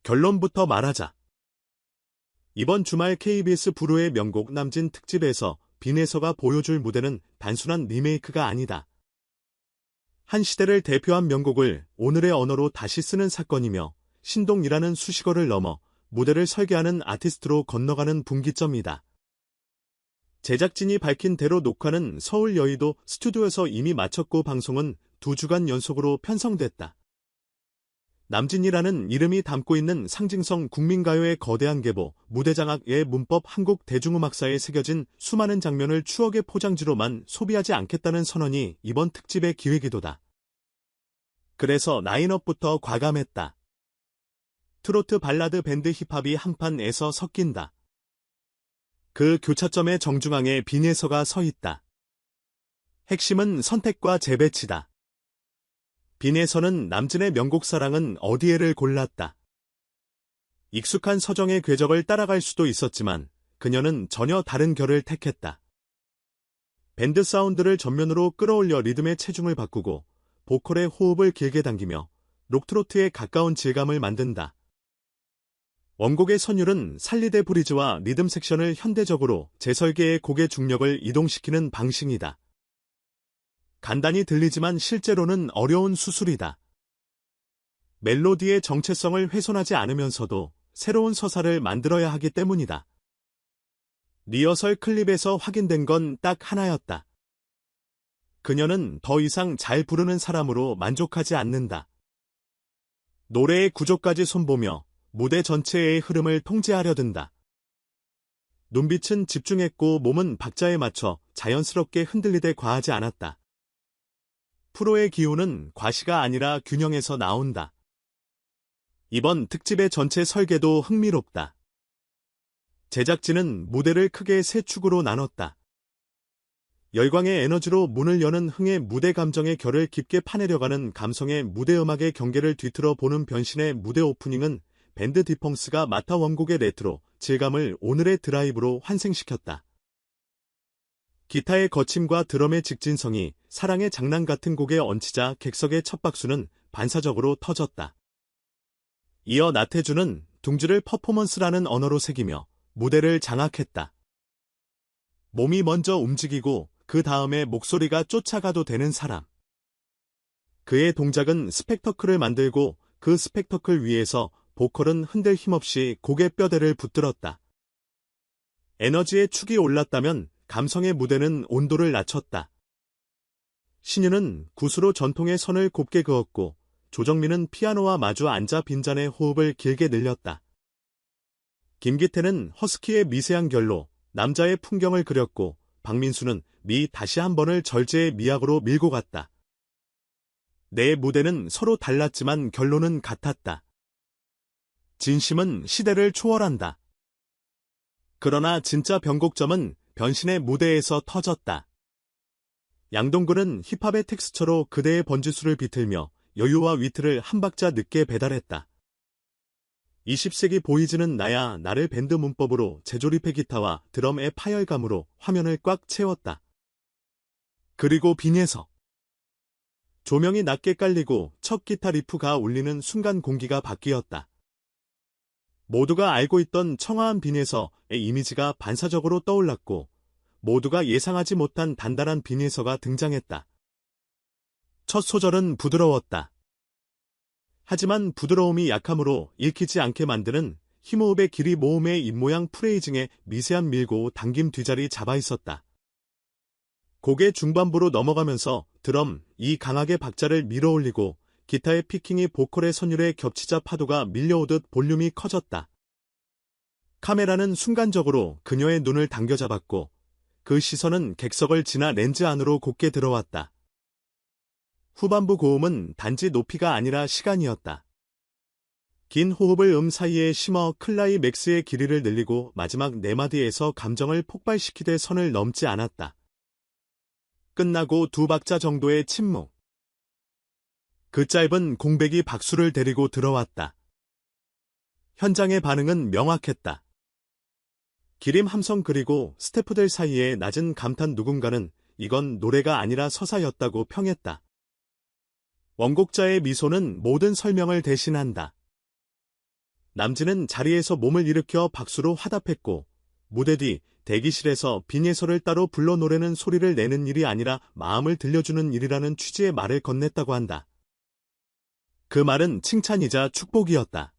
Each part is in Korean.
결론부터 말하자. 이번 주말 KBS 불후의 명곡 남진 특집에서 빈에서가 보여줄 무대는 단순한 리메이크가 아니다. 한 시대를 대표한 명곡을 오늘의 언어로 다시 쓰는 사건이며 신동이라는 수식어를 넘어 무대를 설계하는 아티스트로 건너가는 분기점이다. 제작진이 밝힌 대로 녹화는 서울 여의도 스튜디오에서 이미 마쳤고 방송은 2주간 연속으로 편성됐다. 남진이라는 이름이 담고 있는 상징성 국민가요의 거대한 계보, 무대장악의 문법 한국 대중음악사에 새겨진 수많은 장면을 추억의 포장지로만 소비하지 않겠다는 선언이 이번 특집의 기획의도다. 그래서 라인업부터 과감했다. 트로트 발라드 밴드 힙합이 한판에서 섞인다. 그 교차점의 정중앙에 빈예서가 서 있다. 핵심은 선택과 재배치다. 빈에서는 남진의 명곡 사랑은 어디에를 골랐다. 익숙한 서정의 궤적을 따라갈 수도 있었지만 그녀는 전혀 다른 결을 택했다. 밴드 사운드를 전면으로 끌어올려 리듬의 체중을 바꾸고 보컬의 호흡을 길게 당기며 록트로트에 가까운 질감을 만든다. 원곡의 선율은 살리데 브리즈와 리듬 섹션을 현대적으로 재설계의 곡의 중력을 이동시키는 방식이다. 간단히 들리지만 실제로는 어려운 수술이다. 멜로디의 정체성을 훼손하지 않으면서도 새로운 서사를 만들어야 하기 때문이다. 리허설 클립에서 확인된 건 딱 하나였다. 그녀는 더 이상 잘 부르는 사람으로 만족하지 않는다. 노래의 구조까지 손보며 무대 전체의 흐름을 통제하려 든다. 눈빛은 집중했고 몸은 박자에 맞춰 자연스럽게 흔들리되 과하지 않았다. 프로의 기운은 과시가 아니라 균형에서 나온다. 이번 특집의 전체 설계도 흥미롭다. 제작진은 무대를 크게 세 축으로 나눴다. 열광의 에너지로 문을 여는 흥의 무대 감정의 결을 깊게 파내려가는 감성의 무대 음악의 경계를 뒤틀어 보는 변신의 무대 오프닝은 밴드 디펑스가 맡아 원곡의 레트로 질감을 오늘의 드라이브로 환생시켰다. 기타의 거침과 드럼의 직진성이 사랑의 장난 같은 곡에 얹히자 객석의 첫 박수는 반사적으로 터졌다. 이어 나태주는 둥지를 퍼포먼스라는 언어로 새기며 무대를 장악했다. 몸이 먼저 움직이고 그 다음에 목소리가 쫓아가도 되는 사람. 그의 동작은 스펙터클을 만들고 그 스펙터클 위에서 보컬은 흔들 힘없이 곡의 뼈대를 붙들었다. 에너지의 축이 올랐다면 감성의 무대는 온도를 낮췄다. 신유는 굿으로 전통의 선을 곱게 그었고 조정민은 피아노와 마주 앉아 빈잔의 호흡을 길게 늘렸다. 김기태는 허스키의 미세한 결로 남자의 풍경을 그렸고 박민수는 미 다시 한 번을 절제의 미학으로 밀고 갔다. 네 무대는 서로 달랐지만 결론은 같았다. 진심은 시대를 초월한다. 그러나 진짜 변곡점은 변신의 무대에서 터졌다. 양동근은 힙합의 텍스처로 그대의 번지수를 비틀며 여유와 위트를 한 박자 늦게 배달했다. 20세기 보이즈는 나야 나를 밴드 문법으로 재조립의 기타와 드럼의 파열감으로 화면을 꽉 채웠다. 그리고 빈에서 조명이 낮게 깔리고 첫 기타 리프가 울리는 순간 공기가 바뀌었다. 모두가 알고 있던 청아한 빈에서의 이미지가 반사적으로 떠올랐고 모두가 예상하지 못한 단단한 빈에서가 등장했다. 첫 소절은 부드러웠다. 하지만 부드러움이 약함으로 읽히지 않게 만드는 힘호흡의 길이 모음의 입모양 프레이징에 미세한 밀고 당김 뒤자리 잡아 있었다. 곡의 중반부로 넘어가면서 드럼이 강하게 박자를 밀어올리고 기타의 피킹이 보컬의 선율에 겹치자 파도가 밀려오듯 볼륨이 커졌다. 카메라는 순간적으로 그녀의 눈을 당겨잡았고 그 시선은 객석을 지나 렌즈 안으로 곱게 들어왔다. 후반부 고음은 단지 높이가 아니라 시간이었다. 긴 호흡을 사이에 심어 클라이맥스의 길이를 늘리고 마지막 네 마디에서 감정을 폭발시키되 선을 넘지 않았다. 끝나고 두 박자 정도의 침묵. 그 짧은 공백이 박수를 데리고 들어왔다. 현장의 반응은 명확했다. 기림 함성 그리고 스태프들 사이에 낮은 감탄 누군가는 이건 노래가 아니라 서사였다고 평했다. 원곡자의 미소는 모든 설명을 대신한다. 남진은 자리에서 몸을 일으켜 박수로 화답했고 무대 뒤 대기실에서 빈예서를 따로 불러 노래는 소리를 내는 일이 아니라 마음을 들려주는 일이라는 취지의 말을 건넸다고 한다. 그 말은 칭찬이자 축복이었다.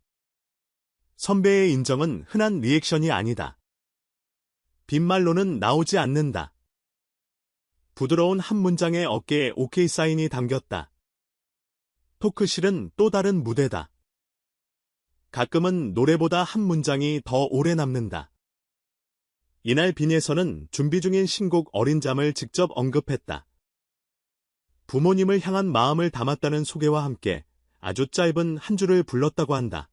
선배의 인정은 흔한 리액션이 아니다. 빈말로는 나오지 않는다. 부드러운 한 문장에 어깨에 오케이 사인이 담겼다. 토크실은 또 다른 무대다. 가끔은 노래보다 한 문장이 더 오래 남는다. 이날 빈에서는 준비 중인 신곡 어린 잠을 직접 언급했다. 부모님을 향한 마음을 담았다는 소개와 함께 아주 짧은 한 줄을 불렀다고 한다.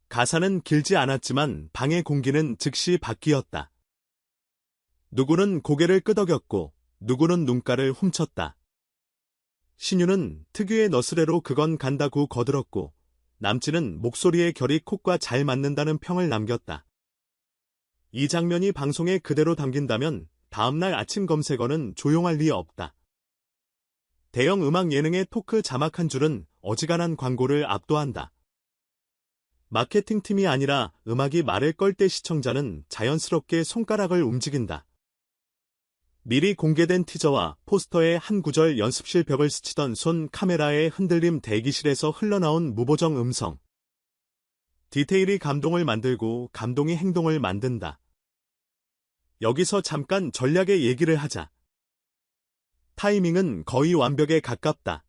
가사는 길지 않았지만 방의 공기는 즉시 바뀌었다. 누구는 고개를 끄덕였고 누구는 눈가를 훔쳤다. 신유는 특유의 너스레로 그건 간다고 거들었고 남진은 목소리의 결이 콧과 잘 맞는다는 평을 남겼다. 이 장면이 방송에 그대로 담긴다면 다음날 아침 검색어는 조용할 리 없다. 대형 음악 예능의 토크 자막 한 줄은 어지간한 광고를 압도한다. 마케팅팀이 아니라 음악이 말을 걸 때 시청자는 자연스럽게 손가락을 움직인다. 미리 공개된 티저와 포스터의 한 구절 연습실 벽을 스치던 손 카메라의 흔들림 대기실에서 흘러나온 무보정 음성. 디테일이 감동을 만들고 감동이 행동을 만든다. 여기서 잠깐 전략의 얘기를 하자. 타이밍은 거의 완벽에 가깝다.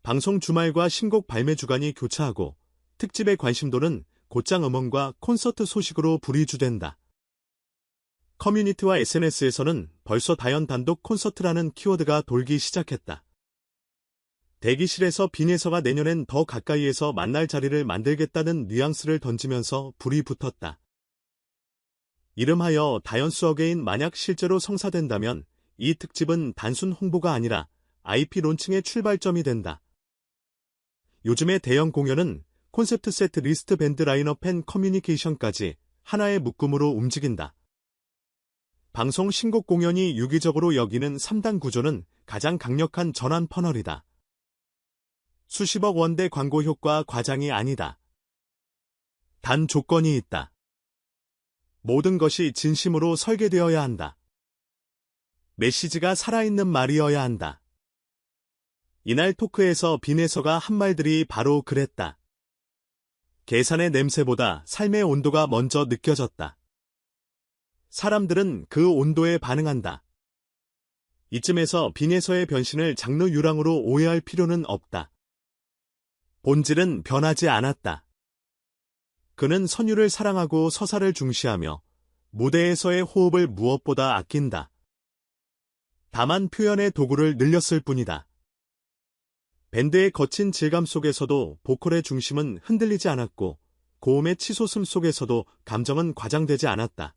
방송 주말과 신곡 발매 주간이 교차하고 특집의 관심도는 곧장 음원과 콘서트 소식으로 부리주된다. 커뮤니티와 SNS에서는 벌써 다연 단독 콘서트라는 키워드가 돌기 시작했다. 대기실에서 빈예서가 내년엔 더 가까이에서 만날 자리를 만들겠다는 뉘앙스를 던지면서 불이 붙었다. 이름하여 다연수 어게인 만약 실제로 성사된다면 이 특집은 단순 홍보가 아니라 IP 론칭의 출발점이 된다. 요즘의 대형 공연은 콘셉트 세트 리스트 밴드 라인업 앤 커뮤니케이션까지 하나의 묶음으로 움직인다. 방송 신곡 공연이 유기적으로 여기는 3단 구조는 가장 강력한 전환 퍼널이다. 수십억 원대 광고 효과 과장이 아니다. 단 조건이 있다. 모든 것이 진심으로 설계되어야 한다. 메시지가 살아있는 말이어야 한다. 이날 토크에서 빈에서가 한 말들이 바로 그랬다. 계산의 냄새보다 삶의 온도가 먼저 느껴졌다. 사람들은 그 온도에 반응한다. 이쯤에서 빈에서의 변신을 장르 유랑으로 오해할 필요는 없다. 본질은 변하지 않았다. 그는 선율을 사랑하고 서사를 중시하며 무대에서의 호흡을 무엇보다 아낀다. 다만 표현의 도구를 늘렸을 뿐이다. 밴드의 거친 질감 속에서도 보컬의 중심은 흔들리지 않았고 고음의 치솟음 속에서도 감정은 과장되지 않았다.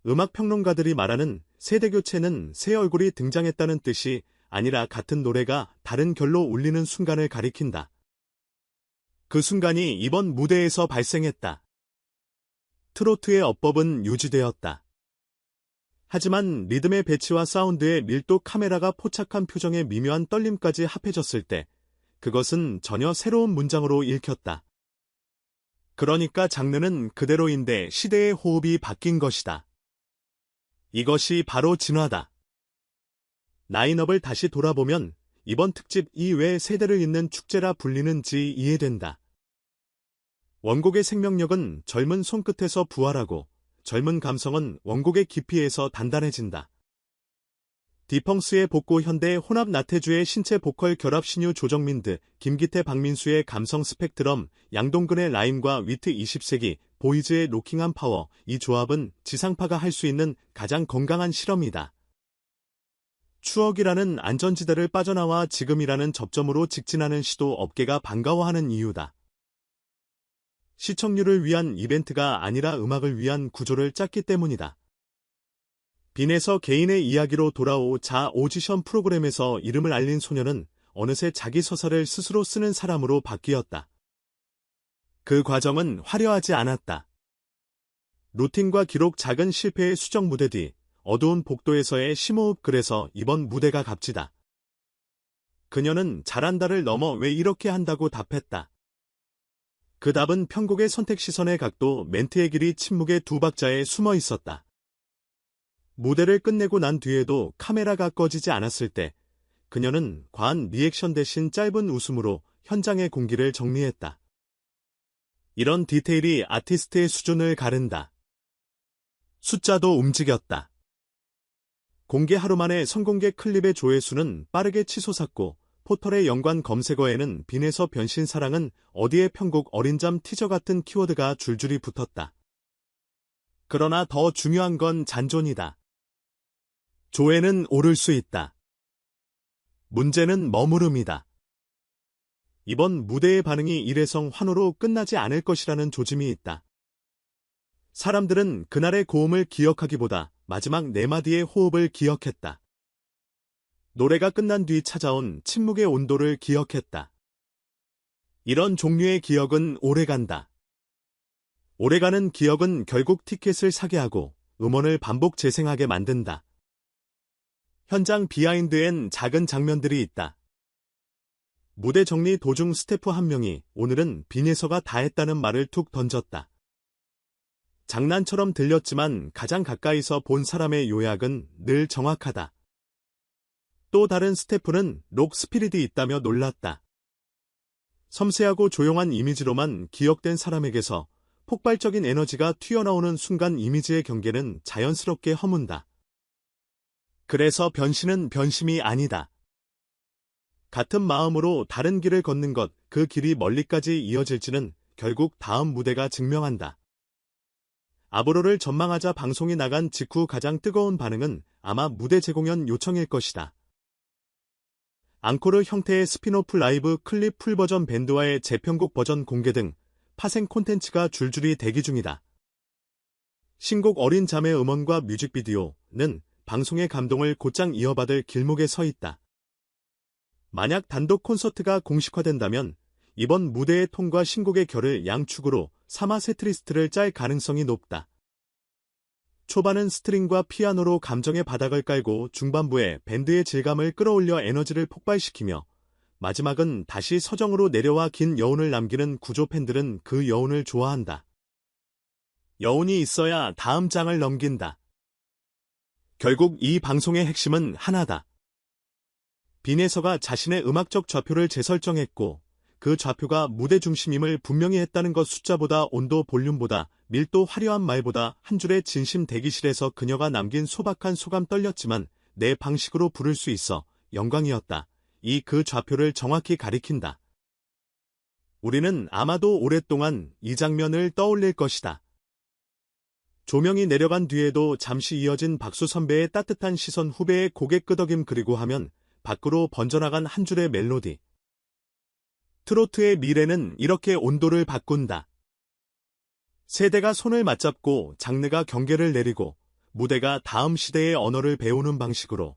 음악평론가들이 말하는 세대교체는 새 얼굴이 등장했다는 뜻이 아니라 같은 노래가 다른 결로 울리는 순간을 가리킨다. 그 순간이 이번 무대에서 발생했다. 트로트의 어법은 유지되었다. 하지만 리듬의 배치와 사운드의 밀도, 카메라가 포착한 표정의 미묘한 떨림까지 합해졌을 때 그것은 전혀 새로운 문장으로 읽혔다. 그러니까 장르는 그대로인데 시대의 호흡이 바뀐 것이다. 이것이 바로 진화다. 라인업을 다시 돌아보면 이번 특집이 왜 세대를 잇는 축제라 불리는지 이해된다. 원곡의 생명력은 젊은 손끝에서 부활하고 젊은 감성은 원곡의 깊이에서 단단해진다. 디펑스의 복고, 현대의 혼합, 나태주의 신체 보컬 결합, 신유 조정민, 김기태 박민수의 감성 스펙트럼, 양동근의 라임과 위트, 20세기 보이즈의 로킹한 파워, 이 조합은 지상파가 할 수 있는 가장 건강한 실험이다. 추억이라는 안전지대를 빠져나와 지금이라는 접점으로 직진하는 시도, 업계가 반가워하는 이유다. 시청률을 위한 이벤트가 아니라 음악을 위한 구조를 짰기 때문이다. 빈에서 개인의 이야기로 돌아오자 오디션 프로그램에서 이름을 알린 소녀는 어느새 자기 서사를 스스로 쓰는 사람으로 바뀌었다. 그 과정은 화려하지 않았다. 루틴과 기록, 작은 실패의 수정 무대 뒤 어두운 복도에서의 심호흡, 그래서 이번 무대가 값지다. 그녀는 잘한다를 넘어 왜 이렇게 한다고 답했다. 그 답은 편곡의 선택 시선의 각도, 멘트의 길이, 침묵의 두 박자에 숨어 있었다. 무대를 끝내고 난 뒤에도 카메라가 꺼지지 않았을 때 그녀는 과한 리액션 대신 짧은 웃음으로 현장의 공기를 정리했다. 이런 디테일이 아티스트의 수준을 가른다. 숫자도 움직였다. 공개 하루 만에 선공개 클립의 조회수는 빠르게 치솟았고 포털의 연관 검색어에는 빈에서 변신 사랑은 어디에 편곡 어린잠 티저 같은 키워드가 줄줄이 붙었다. 그러나 더 중요한 건 잔존이다. 조회는 오를 수 있다. 문제는 머무름이다. 이번 무대의 반응이 일회성 환호로 끝나지 않을 것이라는 조짐이 있다. 사람들은 그날의 고음을 기억하기보다 마지막 네 마디의 호흡을 기억했다. 노래가 끝난 뒤 찾아온 침묵의 온도를 기억했다. 이런 종류의 기억은 오래간다. 오래가는 기억은 결국 티켓을 사게 하고 음원을 반복 재생하게 만든다. 현장 비하인드엔 작은 장면들이 있다. 무대 정리 도중 스태프 한 명이 오늘은 빈에서가 다 했다는 말을 툭 던졌다. 장난처럼 들렸지만 가장 가까이서 본 사람의 요약은 늘 정확하다. 또 다른 스태프는 록 스피릿이 있다며 놀랐다. 섬세하고 조용한 이미지로만 기억된 사람에게서 폭발적인 에너지가 튀어나오는 순간 이미지의 경계는 자연스럽게 허문다. 그래서 변신은 변심이 아니다. 같은 마음으로 다른 길을 걷는 것, 그 길이 멀리까지 이어질지는 결국 다음 무대가 증명한다. 아브로를 전망하자 방송이 나간 직후 가장 뜨거운 반응은 아마 무대 재공연 요청일 것이다. 앙코르 형태의 스피노프 라이브 클립 풀버전 밴드와의 재편곡 버전 공개 등 파생 콘텐츠가 줄줄이 대기 중이다. 신곡 어린 잠의 음원과 뮤직비디오는 방송의 감동을 곧장 이어받을 길목에 서 있다. 만약 단독 콘서트가 공식화된다면 이번 무대의 톤과 신곡의 결을 양축으로 삼아 세트리스트를 짤 가능성이 높다. 초반은 스트링과 피아노로 감정의 바닥을 깔고 중반부에 밴드의 질감을 끌어올려 에너지를 폭발시키며 마지막은 다시 서정으로 내려와 긴 여운을 남기는 구조. 팬들은 그 여운을 좋아한다. 여운이 있어야 다음 장을 넘긴다. 결국 이 방송의 핵심은 하나다. 빈에서가 자신의 음악적 좌표를 재설정했고 그 좌표가 무대 중심임을 분명히 했다는 것. 숫자보다 온도, 볼륨보다 밀도, 화려한 말보다 한 줄의 진심. 대기실에서 그녀가 남긴 소박한 소감. 떨렸지만 내 방식으로 부를 수 있어 영광이었다. 이 그 좌표를 정확히 가리킨다. 우리는 아마도 오랫동안 이 장면을 떠올릴 것이다. 조명이 내려간 뒤에도 잠시 이어진 박수, 선배의 따뜻한 시선, 후배의 고개 끄덕임, 그리고 하면 밖으로 번져나간 한 줄의 멜로디. 트로트의 미래는 이렇게 온도를 바꾼다. 세대가 손을 맞잡고 장르가 경계를 내리고 무대가 다음 시대의 언어를 배우는 방식으로